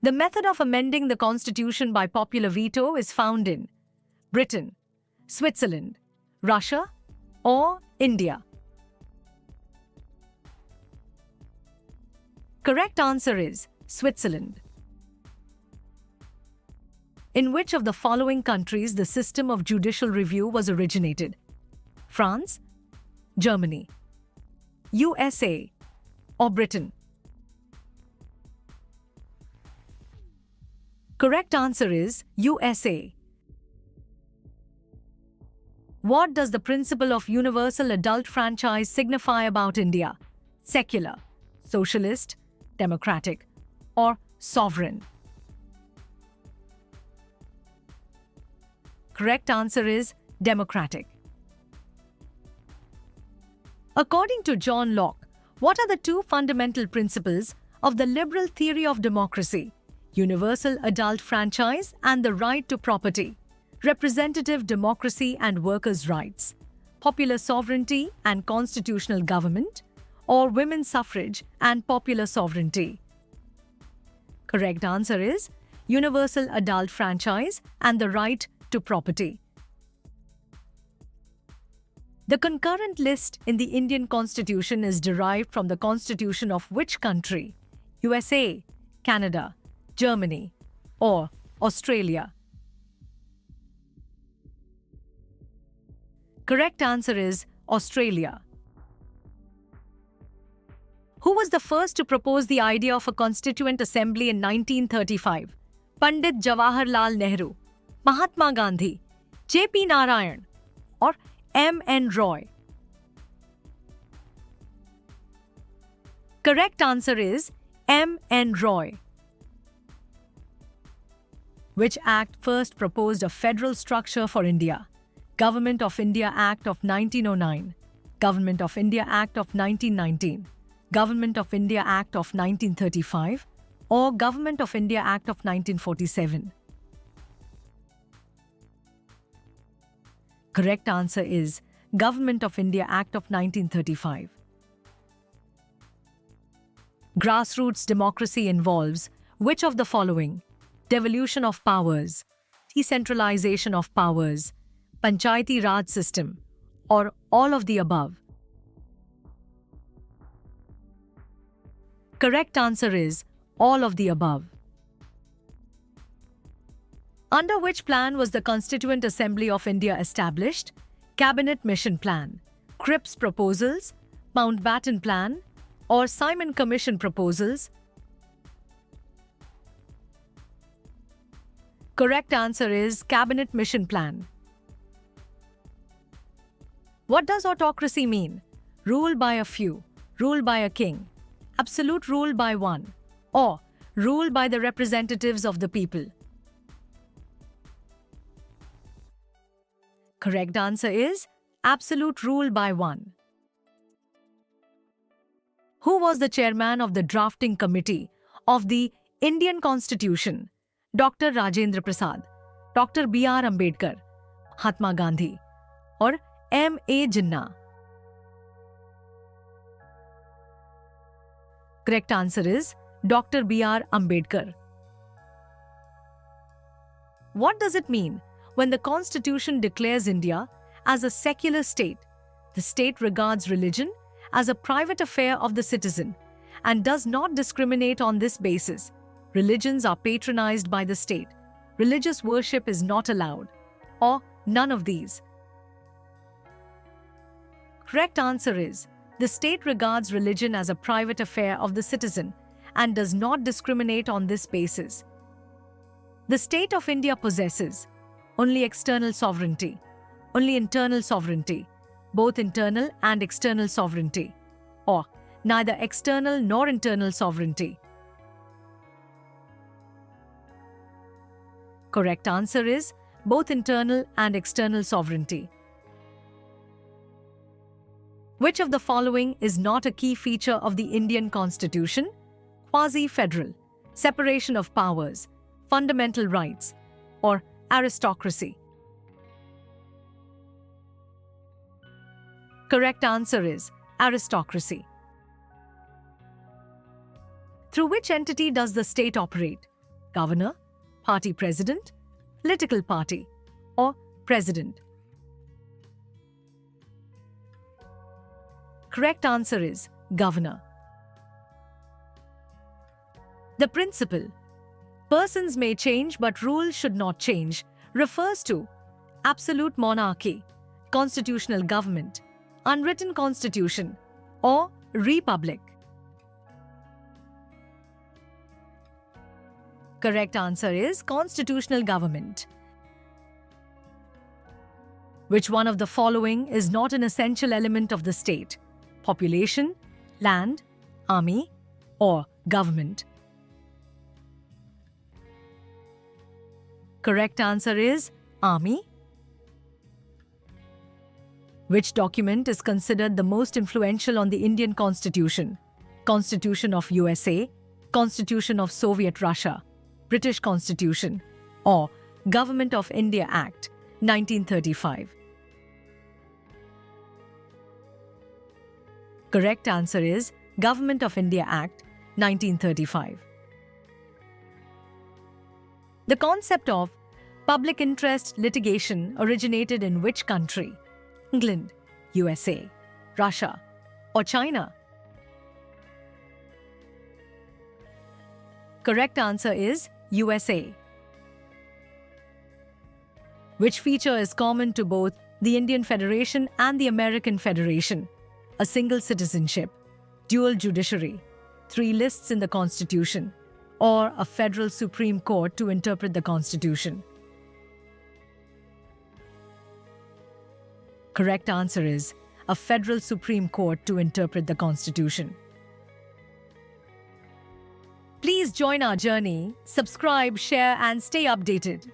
The method of amending the constitution by popular veto is found in Britain, Switzerland, Russia, or India. Correct answer is Switzerland. In which of the following countries the system of judicial review was originated? France, Germany, USA, or Britain? Correct answer is USA. What does the principle of universal adult franchise signify about India? Secular, socialist, democratic, or sovereign? Correct answer is democratic. According to John Locke, what are the two fundamental principles of the liberal theory of democracy? Universal adult franchise and the right to property, representative democracy and workers' rights, popular sovereignty and constitutional government, or women's suffrage and popular sovereignty? Correct answer is universal adult franchise and the right to property. The concurrent list in the Indian Constitution is derived from the Constitution of which country? USA, Canada, Germany, or Australia? Correct answer is Australia. Who was the first to propose the idea of a Constituent Assembly in 1935? Pandit Jawaharlal Nehru, Mahatma Gandhi, J.P. Narayan, or M.N. Roy? Correct answer is M.N. Roy. Which act first proposed a federal structure for India? Government of India Act of 1909, Government of India Act of 1919, Government of India Act of 1935, or Government of India Act of 1947? Correct answer is Government of India Act of 1935. Grassroots democracy involves which of the following? Devolution of powers, decentralization of powers, Panchayati Raj system, or all of the above? Correct answer is all of the above. Under which plan was the Constituent Assembly of India established? Cabinet Mission Plan, Cripps Proposals, Mountbatten Plan, or Simon Commission Proposals? Correct answer is Cabinet Mission Plan. What does autocracy mean? Rule by a few, rule by a king, absolute rule by one, or rule by the representatives of the people? Correct answer is absolute rule by one. Who was the chairman of the drafting committee of the Indian Constitution? Dr. Rajendra Prasad, Dr. B.R. Ambedkar, Mahatma Gandhi, or M.A. Jinnah? Correct answer is Dr. B.R. Ambedkar. What does it mean when the Constitution declares India as a secular state? The state regards religion as a private affair of the citizen and does not discriminate on this basis. Religions are patronized by the state. Religious worship is not allowed, or none of these? Correct answer is the state regards religion as a private affair of the citizen and does not discriminate on this basis. The state of India possesses only external sovereignty, only internal sovereignty, both internal and external sovereignty, or neither external nor internal sovereignty? Correct answer is both internal and external sovereignty. Which of the following is not a key feature of the Indian Constitution? Quasi-federal, separation of powers, fundamental rights, or aristocracy? Correct answer is aristocracy. Through which entity does the state operate? Governor, party president, political party, or president? Correct answer is governor. The principle, persons may change but rules should not change, refers to absolute monarchy, constitutional government, unwritten constitution, or republic. Correct answer is constitutional government. Which one of the following is not an essential element of the state? Population, land, army, or government? Correct answer is army. Which document is considered the most influential on the Indian Constitution? Constitution of USA, Constitution of Soviet Russia, British Constitution, or Government of India Act, 1935? Correct answer is Government of India Act, 1935. The concept of public interest litigation originated in which country? England, USA, Russia, or China? Correct answer is USA. Which feature is common to both the Indian Federation and the American Federation? A single citizenship, dual judiciary, 3 lists in the Constitution, or a federal Supreme Court to interpret the Constitution? Correct answer is a federal Supreme Court to interpret the Constitution. Please join our journey, subscribe, share, and stay updated.